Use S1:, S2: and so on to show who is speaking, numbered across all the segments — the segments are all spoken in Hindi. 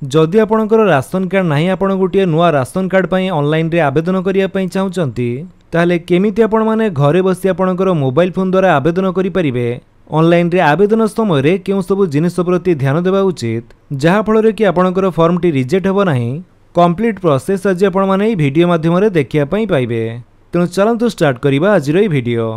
S1: जदि आपणकर राशन कार्ड नाही आपण गोटे नुआ राशन कार्ड पई ऑनलाइन रे आवेदन करिया पई चाहुचंती ताले केमिति आपण माने घरे बसी आपणकर मोबाइल फोन द्वारा आवेदन करि परिबे। ऑनलाइन रे आवेदन समय रे केउ सब जिनिस प्रति ध्यान देबा उचित जहा फल रे कि आपणकर फॉर्म टी रिजेक्ट हेबो नाही। कंप्लीट प्रोसेस आज आपण माने वीडियो माध्यम रे देखिया पई पाइबे। तेणु चलंतु स्टार्ट करिबा आज रो वीडियो।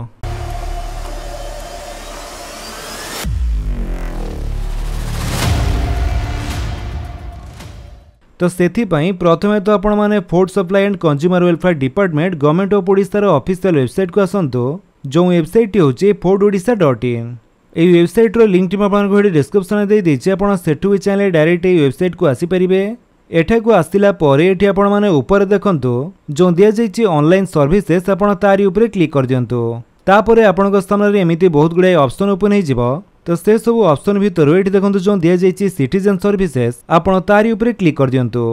S1: तो सेथिपाई प्रथमे तो आपण माने food supply and consumer welfare department government of Odisha official website को आसंतु जो वेबसाइट होची foododisha.in। ए वेबसाइट रो लिंक टी आपन को डिस्क्रिप्शन दे देछि आपण सेठु भी चाहे डायरेक्ट ए वेबसाइट को आसी परिबे। एठा को आसिला परे एठी आपण माने ऊपर देखंतु जो दिया जाइछि ऑनलाइन सर्विसेज आपण तारी ऊपर क्लिक कर दियंतु। तापरे आपन स्थान रे एमिति बहुत गुडे ऑप्शन ओपन हे जिवो। तो से सब ऑप्शन भितर ये देखो जो दिया जाइए सिटीजन सर्विसेज आपण तारी ऊपर क्लिक कर दियंतु।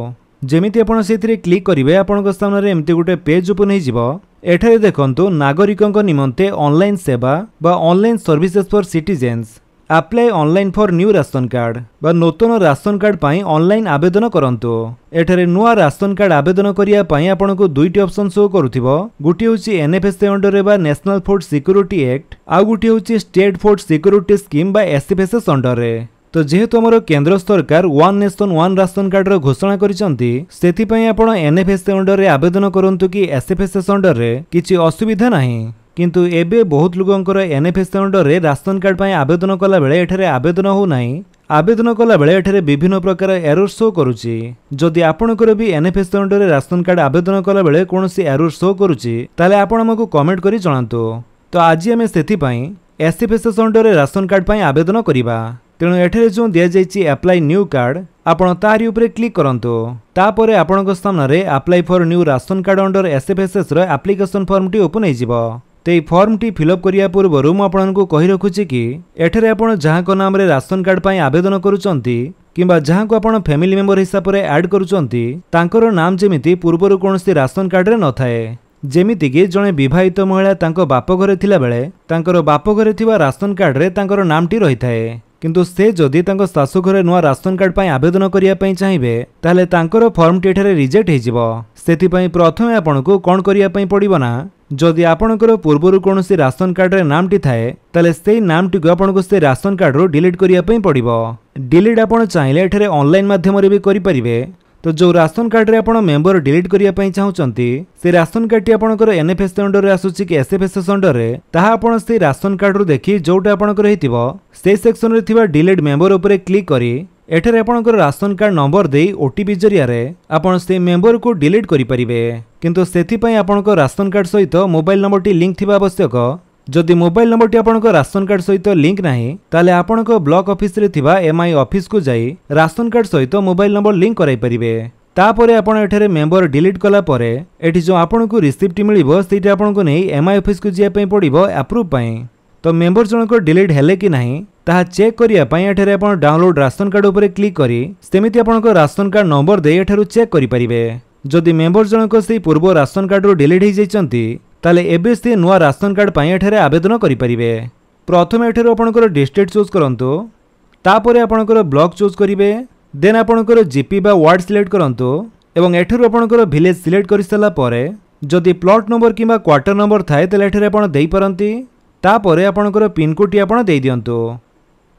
S1: जेमिति आपण सेथिरे क्लिक करिवे आपण सामने एमती गोटे पेज ओपन हो जिवो। एठारे देखंतु नागरिकंक निमंते ऑनलाइन सेवा बा online services for citizens apply online for new ration card बा नूतन राशन कार्ड पाई ऑनलाइन आवेदन करंतु। एठारे नुआ राशन कार्ड आवेदन करिया पाई आपनको दुईटी ऑप्शन शो करूथिबो। गुटी होची एनएफएसए अंडर रे बा नेशनल फूड सिक्योरिटी एक्ट आ गुटी होची स्टेट फूड सिक्योरिटी स्कीम बा एसएफएसएस अंडर रे। तो जेहेतु हमर केंद्र सरकार one nation one ration card रो घोषणा करिसंती सेथि पई आपण एनएफएसए अंडर रे आवेदन करंतु कि एसएफएसएस अंडर रे किछि असुविधा नाही। किंतु एबे बहुत लोगंकर एनएफएसए अंडर रे राशन कार्ड पई आवेदन कला बेले एठारे आवेदन हो नाही। आवेदन कला बेले एठारे विभिन्न प्रकार एरर शो करूची। जदि आपनकर भी एनएफएसए अंडर रे राशन कार्ड आवेदन कला बेले कोनोसी एरर शो करूची ताले आपण हमकु कमेंट करी जणांतु। तो आज हमें सेथि पई एसएफएसएस अंडर रे राशन कार्ड पई आवेदन करिबा। तेणु एठारे जो दिया जाइछि अप्लाई न्यू कार्ड आपण तारी ऊपर क्लिक करंतु। तापरे आपनक सामने apply for new ration card under SFSS रो एप्लीकेशन फॉर्म टी ओपन हो जिवो। तो ये फॉर्म टी फिलअप करिया पूर्व मु आपको कहि रखुछि कि एठारे आपण जहाँ को नाम रे राशन कार्ड पई आवेदन करूचंती किंबा जहाँ को आपण फैमिली मेंबर हिसाब रे ऐड करूचंती तांकर नाम जेमिति पूर्वरु कोनोसी राशन कार्ड रे न थाए। जेमिति कि जणे विवाहित महिला तांको बाप घरे थिला बेले तांकर बाप घरे थिबा राशन कार्ड रे तांकर नाम टी रही थाए। किंतु से जदि तांको सासु घरे नुआ राशन कार्ड पई आवेदन करिया पई चाहिबे ताले तांकर फॉर्म टी एठारे रिजेक्ट हे जिवो। सेति पई प्रथमे आपनको कोन करिया पई पड़िबो ना जदि आपणकर पूर्वरु कोनोसी राशन कार्ड रे नाम टी थाए ताले सेही नाम टी को आपनको से राशन कार्ड रो डिलीट करिया पई पड़िबो। डिलीट आपण चाहिले एठारे ऑनलाइन माध्यम रे भी करि परिबे। तो जो राशन कार्ड रे आपण मेंबर डिलीट करिया पई चाहुचंती से राशन कार्ड टी आपणकर एनएफएसए अंडर रे आसुची कि एसएफएसएस अंडर रे ताहा आपण से राशन कार्ड रो देखि जोटा आपणकर हेतिबो से सेक्शन रे थिबा डिलीट मेंबर ऊपर क्लिक करी एठारे आपणकर राशन कार्ड नंबर देई ओटीपी जरिया रे आपण से मेंबर को डिलीट करि परिबे। किंतु सेथि पई आपणकर राशन कार्ड सहित मोबाइल नंबर टी लिंक थिबा आवश्यक। जदि मोबाइल नंबर टी आपणकर राशन कार्ड सहित लिंक नाही ताले आपणकर ब्लॉक ऑफिस रे थिबा एमआई ऑफिस को जाई राशन कार्ड सहित मोबाइल नंबर लिंक कराई परिबे। तापरे आपण एठारे मेंबर डिलीट कला परे एठी जो आपणको रिसिप्ट मिलिबो सेटा आपणको नै एमआई ऑफिस को जिया पई पड़िबो अप्रूव पई। तो मेंबर जनक डिलीट हेले कि नाही ताहा चेक करिया पई एठारे आपण डाउनलोड राशन कार्ड ऊपर क्लिक करी सेमिति आपणको राशन कार्ड नंबर दे एठारु चेक करि परिबे। जदि मेंबर जनक से पूर्व राशन कार्ड रो डिलीट हे जाइचंती ताले एबे से नुआ राशन कार्ड पई एठारे आवेदन करि परिबे। प्रथमे एठारे आपणकर डिस्ट्रिक्ट चूज करंतु तापरे आपणकर ब्लॉक चूज करिवे देन आपणकर जीपी बा वार्ड सिलेक्ट करंतु एवं एठारु आपणकर विलेज सिलेक्ट करि सला परे जदि प्लॉट नंबर किबा क्वार्टर नंबर थाए ताले एठारे आपण देई परंती। तापरे आपणकर पिन कोड टी आपण देई दियंतु।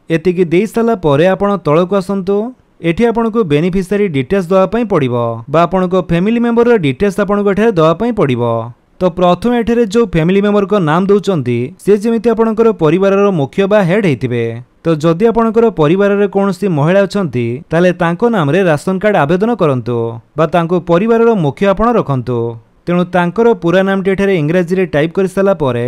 S1: एतिकी देई सला परे आपण तळको आसंतु। एठी आपनको बेनिफिशियरी डिटेल्स दवा पई पड़िबो बा आपनको फैमिली मेंबर रो डिटेल्स आपनको एठारे दवा पई पड़िबो। तो प्रथम एठारे जो फैमिली मेंबर को नाम दउचंती से जेमिति आपणकर परिवार रो मुख्य बा हेड हेतिबे। तो जदि आपणकर परिवार रे कोनोसी महिला अछंती ताले तांको नाम रे राशन कार्ड आवेदन करंतु बा तांको परिवार रो मुख्य आपण रखंतु। तेणु तांकर पूरा नाम टी एठारे इंग्रजी रे टाइप कर सला परे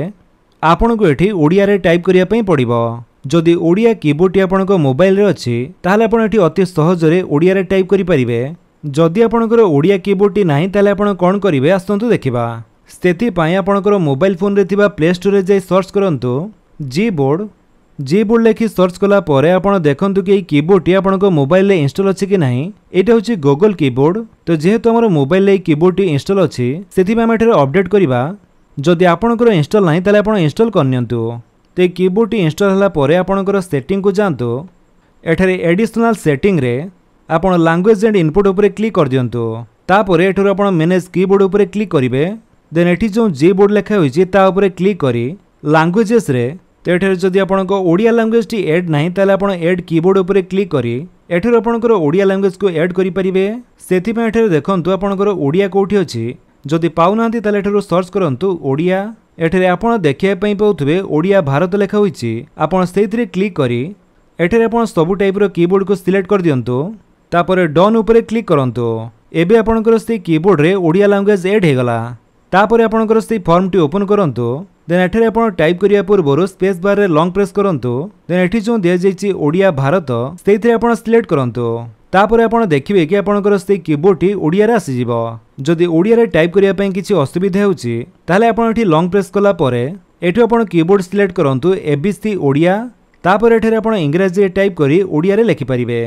S1: आपनको एठी ओडिया रे टाइप करिया पई पड़िबो। जदि ओडिया कीबोर्ड टी आपनको मोबाइल रे अछि ताले आपण एठी अति सहज रे ओडिया रे टाइप करि परिबे। जदि आपणकर ओडिया कीबोर्ड टी नाही ताले आपण कोन करिवे आसंतु देखिबा। सेति पई आपणकर मोबाइल फोन रे थिबा प्ले स्टोर रे जाई सर्च करंतु जीबोर्ड लेखि सर्च कला परे आपण देखंतु कि कीबोर्ड टी आपनको मोबाइल रे इंस्टॉल अछि कि नाही। एटा होछि गूगल कीबोर्ड। तो जेहेतु हमर मोबाइल रे कीबोर्ड टी इंस्टॉल अछि सेति पई हम एठारे अपडेट करिबा। जदि आपणकर इंस्टॉल नाही ताले आपण इंस्टॉल करनियंतु। तो कीबोर्ड टी इंस्टॉल हला परे आपणकर सेटिंग को जांतु। एठारे एडिशनल सेटिंग रे आपण लैंग्वेज एंड इनपुट उपरे क्लिक कर दियंतु। तापरे एठुर आपण मैनेज कीबोर्ड उपरे क्लिक करिवे। देन एठी जो जे बोर्ड लिखा होईची ता उपरे क्लिक करी लैंग्वेजेस रे तो एठरे जदि आपनको ओडिया लैंग्वेज टी ऐड नाही ताले आपण ऐड कीबोर्ड उपरे क्लिक करी एठरे आपनको ओडिया लैंग्वेज को ऐड करि परिबे। सेथि पे एठरे देखंतु आपनको ओडिया कोठी अछि जदि पाउनांती ताले एठरो सर्च करंतु ओडिया। एठरे आपण देखिया पई पाउथबे ओडिया भारत लिखा होईची आपण सेथिरे क्लिक करी एठरे आपण सब टाइप रो कीबोर्ड को सिलेक्ट कर दियंतु। तापरे डन उपरे क्लिक करंतु। एबे आपणकर से कीबोर्ड रे ओडिया लैंग्वेज ऐड हे गला। तापरे आपणकर से फॉर्म टी ओपन करंतु। देन एठरे आपण टाइप करिया पूर्वरु स्पेस बार रे लॉन्ग प्रेस करंतु। देन एठी जो दिया जाईची ओडिया भारत सेथिरे आपण सिलेक्ट करंतु। तापरे आपण देखिबे कि आपणकर से कीबोर्ड टी ओडिया रे आसी जिवो। जदि ओडिया रे टाइप करिया पई किछि असुविधा होउची ताले आपण एठी लॉन्ग प्रेस कला परे एठी आपण कीबोर्ड सिलेक्ट करंतु एबीसी ओडिया। तापरे एठरे आपण इंग्लिश रे टाइप करी ओडिया रे लिखि परिबे।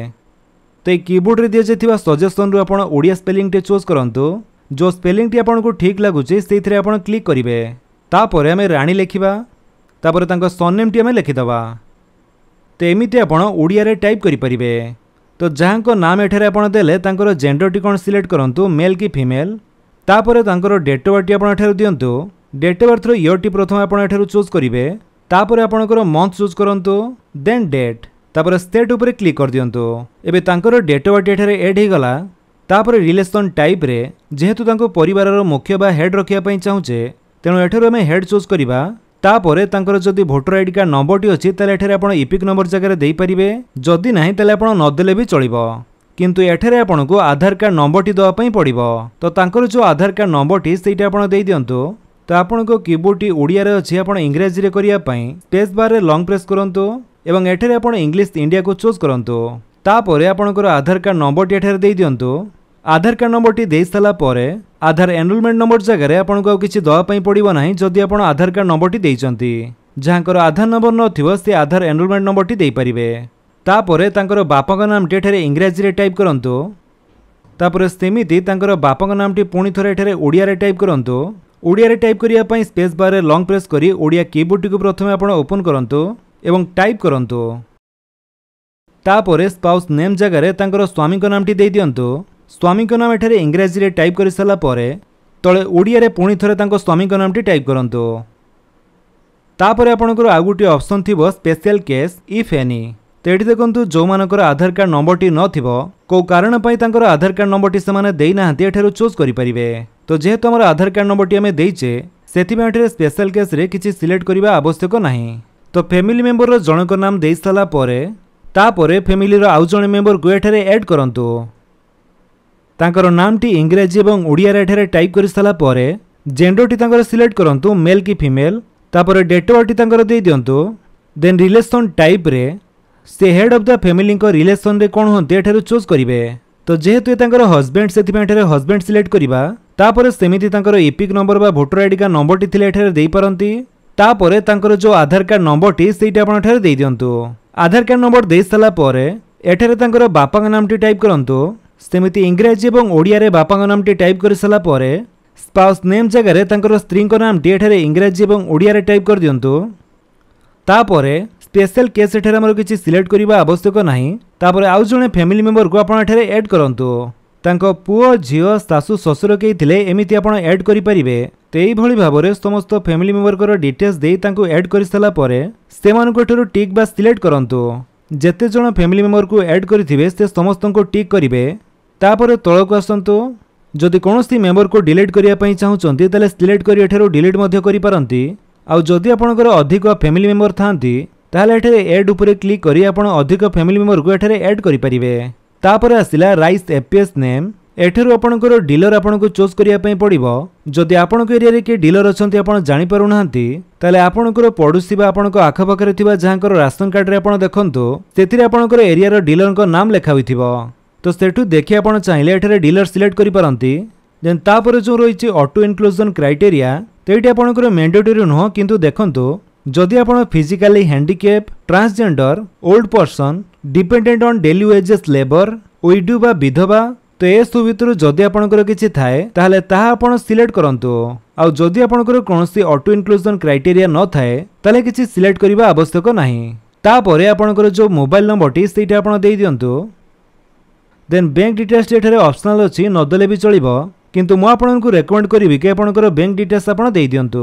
S1: तो ये कीबोर्ड रे दिया जाइथिबा सजेशन रु आपण ओडिया स्पेलिंग टे चूज करंतु। जो स्पेलिंग टी आपन को ठीक लागुची सेथिरे आपण क्लिक करिवे। तापरे हमें रानी लिखिबा। तापरे तांको सरनेम टी हमें लिखिदबा। तो एमिति आपण ओडिया रे टाइप करि परिबे। तो जहांको नाम एठरे आपण देले तांकर जेंडर टी कोन सिलेक्ट करंतु मेल की फीमेल। तापरे तांकर डेट ऑफ बर्थ टी आपण एठरे दियंतु। डेट ऑफ बर्थ रो ईयर टी प्रथम आपण एठरे चूज करिवे। तापरे आपणकर मंथ चूज करंतु देन डेट। तापर स्टेट उपरे क्लिक कर दियंतु। एबे तांकर डेट ऑफ बर्थ एठारे ऐड हे गला। तापर रिलेशन टाइप रे जेहेतु तांको परिवार रो मुख्य बा हेड रखिया पई चाहुचे तेनु एठारे हमें हेड चूज करिबा। तापर तांकर जदि voter ID card number T अछि ताले एठारे आपण इपिक नंबर जगह रे देई परिबे। जदि नाही ताले आपण न देले भी चलिबो। किंतु एठारे आपनको आधार कार्ड नंबर टी दवा पई पड़िबो। तो तांकर जो आधार कार्ड नंबर टी सेटा आपण देई दियंतु। तो आपनको कीबोर्ड टी ओडिया रे अछि आपण इंग्लिश रे करिया पई स्पेस बार रे लॉन्ग प्रेस करंतु एवं एठरे आपण इंग्लिश इंडिया को चूज करंतु। तापरे आपणकर आधार कार्ड नंबर टी एठरे देई दियंतु। आधार कार्ड नंबर टी देई साला परे आधार एनरोलमेंट नंबर जगह रे आपनको आ किछि दवा पई पड़िबो नाही जदि आपण आधार कार्ड नंबर टी देइचंती। जहांकर आधार नंबर नथिबो से आधार एनरोलमेंट नंबर टी देई परिबे। तापरे तांकर बापाक नाम टी एठरे इंग्लिश रे टाइप करंतु। तापरे सेमिति तांकर बापाक नाम टी पुणी थरे एठरे ओडिया रे टाइप करंतु। ओडिया रे टाइप करिया पई स्पेस बार रे लॉन्ग प्रेस करी ओडिया कीबोर्ड टी को प्रथमे आपण ओपन करंतु एवं टाइप करंतु। तापरे स्पाउस नेम जगह रे तांकर स्वामी को नाम टी देई दियंतु। स्वामी को नाम एठारे इंग्लिश रे टाइप करि साला परे तळे ओडिया रे पुणी थरे तांको स्वामी को नाम टी टाइप करंतु। तापरे आपणकर आ गुटी ऑप्शन थिबो स्पेशल केस इफ एनी। तो एठी देखंतु जो मानकर आधार कार्ड नंबर टी नथिबो को कारण पई तांकर आधार कार्ड नंबर टी समाने देई नाहंती एठारो चूज करि परिबे। तो जेहेतु हमर आधार कार्ड नंबर टी हमें देइचे सेथि में एठारे स्पेशल केस रे किछि सिलेक्ट करिबा आवश्यक नाही। तो फैमिली मेंबर रो जणक नाम देई साला परे तापरे फैमिली रो आउ जणे मेंबर को एठारे ऐड करंतु। तांकर नाम टी इंग्लिश एवं ओडिया रे एठारे टाइप करि साला परे जेंडर टी तांकर सिलेक्ट करंतु मेल की फीमेल। तापरे डेट ऑफ बर्थ टी तांकर देई दियंतु। देन रिलेशन टाइप रे से हेड ऑफ द फैमिली को रिलेशन रे कोन होते एठारे चूज करिवे। तो जेहेतु तांकर हस्बैंड सेथि में एठारे हस्बैंड सिलेक्ट करिबा। तापरे सेमिति तांकर इपिक नंबर बा वोटर आईडी का नंबर टी थिले एठारे देई परंती। तापरे तांकर जो आधार कार्ड नंबर टी सेटा आपण एठारे देई दियंतु। आधार कार्ड नंबर देई साला परे एठारे तांकर बापा का नाम टी टाइप करंतु। सेमिति इंग्लिश एवं ओडिया रे बापा का नाम टी टाइप कर साला परे स्पाउस नेम जगह रे तांकर स्त्री को नाम टी एठारे इंग्लिश एवं ओडिया रे टाइप कर दियंतु। तापरे स्पेशल केस एठारे हमर किछि सिलेक्ट करिबा आवश्यक नाही। तापरे आउ जणे फैमिली मेंबर को आपण एठारे ऐड करंतु। तांको पुओ झियो सासु ससुर केई थिले एमिति आपण ऐड करि परिबे। तो एई भली भाबरे समस्त फैमिली मेंबर को डिटेल्स देई तांको ऐड करि साला परे सेमान को एठारो टिक बा सिलेक्ट करंतु। जेते जण फैमिली मेंबर को ऐड करिथिबे से समस्त को टिक करिवे। तापरे तळको आसंतु। जदि कोनोसी मेंबर को डिलीट करिया पई चाहुचंती ताले सिलेक्ट करि एठारो डिलीट मध्ये करि पारंती। आ जदि आपणकर अधिक फैमिली मेंबर थांती ताले एठारे ऐड उपरे क्लिक करी आपण अधिक फैमिली मेंबर को एठारे ऐड करि परिबे। तापरे आसिला राइस एपीएस नेम। एठारो आपणकर डीलर आपणको चूज करिया पई पड़िबो। जदि आपणको एरिया रे के डीलर अछंती आपण जानि पारु नाहंती ताले आपणकर पड़ोसी बा आपणको आखपाखरे थिबा जहांकर राशन कार्ड रे आपण देखंतु सेथिरे आपणकर एरिया रो डीलर को नाम लेखा होइथिबो। तो सेठु देखि आपण चाहिले एठारे डीलर सिलेक्ट करि पारंती। देन तापरे जो रहिछि ऑटो इनक्लूजन क्राइटेरिया तो एटी आपणकर मैंडेटरी नुह किंतु देखंतु जदि आपण physically handicap transgender old person dependent on daily wages labour window बा विधवा तो ए सब भितर जदि आपणकर किछि थाए ताहले ताहा आपण सिलेक्ट करंतु। आ जदि आपणकर कोनोसी ऑटो इनक्लूजन क्राइटेरिया न थाए ताले किछि सिलेक्ट करिबा आवश्यक नाही। तापरे आपणकर जो मोबाइल नंबर टी सेटा आपण देई दियंतु। देन बैंक डिटेल्स एठारे ऑप्शनल अछि नदेले भी चलिबो किंतु मु आपनकु रेकमेंड करिवि कि आपनकर बैंक डिटेल्स आपण देई दियंतु।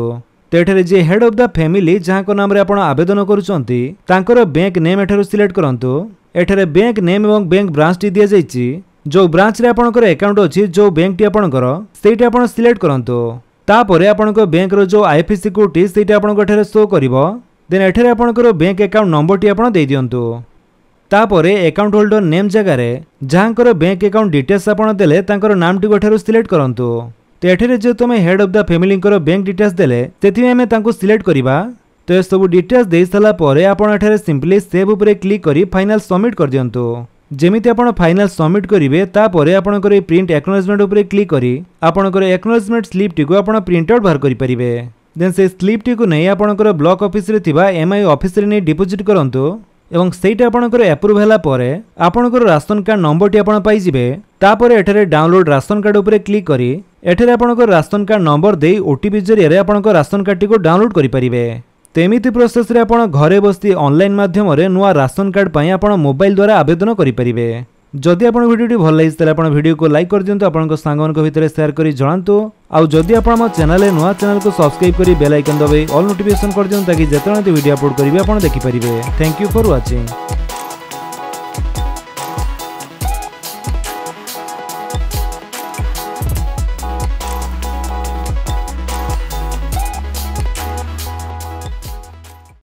S1: तो एठारे जे हेड ऑफ द फैमिली जहां को नाम रे आपण आवेदन करूचंती तांकर बैंक नेम एठारे सिलेक्ट करंतु। एठारे बैंक नेम एवं बैंक ब्रांच टी दिया जाईची जो ब्रांच रे आपनकर अकाउंट अछि जो बैंक टी आपनकर सेटा आपण सिलेक्ट करंतु। तापरे आपनकर बैंक रो जो आईएफएससी कोड टी सेटा आपनकर एठारे शो करिवो। देन एठारे आपनकर बैंक अकाउंट नंबर टी आपण देई दियंतु। तापरे अकाउंट होल्डर नेम जगह रे जहांकर बैंक अकाउंट डिटेल्स आपण देले तांकर नाम टी एठारे सिलेक्ट करंतु। तो एठारे जे तुम head of the family bank details देले तेथि आमे तांको सिलेक्ट करिबा। तो ये सब डिटेल्स दे सारा परे आपण एठारे सिंपली सेव उपरे क्लिक करी फाइनल सबमिट कर दियंतु। जेमिति आपण फाइनल सबमिट करिवे तापरे आपणकर प्रिंट एक्नॉलेजमेंट उपरे क्लिक करी आपणकर एक्नॉलेजमेंट स्लिप टी को आपण प्रिंट आउट बाहर करि परिबे। देन से स्लिप टी को नै आपणकर ब्लॉक ऑफिस रे थिबा एमआई ऑफिस रे नै डिपॉजिट करंतु एवं सेटा आपणकर अप्रूव होला परे आपणकर राशन कार्ड नंबर टी आपण पाई जिवे। तापरे एठारे डाउनलोड राशन कार्ड उपरे क्लिक करी एठारे आपणकर राशन कार्ड नंबर देई ओटीपी जरिया रे आपणकर राशन कार्ड टी को डाउनलोड करि परिबे। तेमिति प्रोसेस रे आपण घरे बस्ती ऑनलाइन माध्यम रे नुआ राशन कार्ड पई आपण मोबाइल द्वारा आवेदन करि परिबे। जदि आपण वीडियो भल लागिस तले आपण वीडियो को लाइक कर दियंतु आपण सांगन को भितर शेयर करी जणांतु। आउ जदि आपण हम चैनल नुआ चैनल को सब्सक्राइब करी बेल आइकन दबाई ऑल नोटिफिकेशन कर दियंतु ताकि जेतने वीडियो अपलोड करिवे आपण देखि परिबे। Thank you for watching.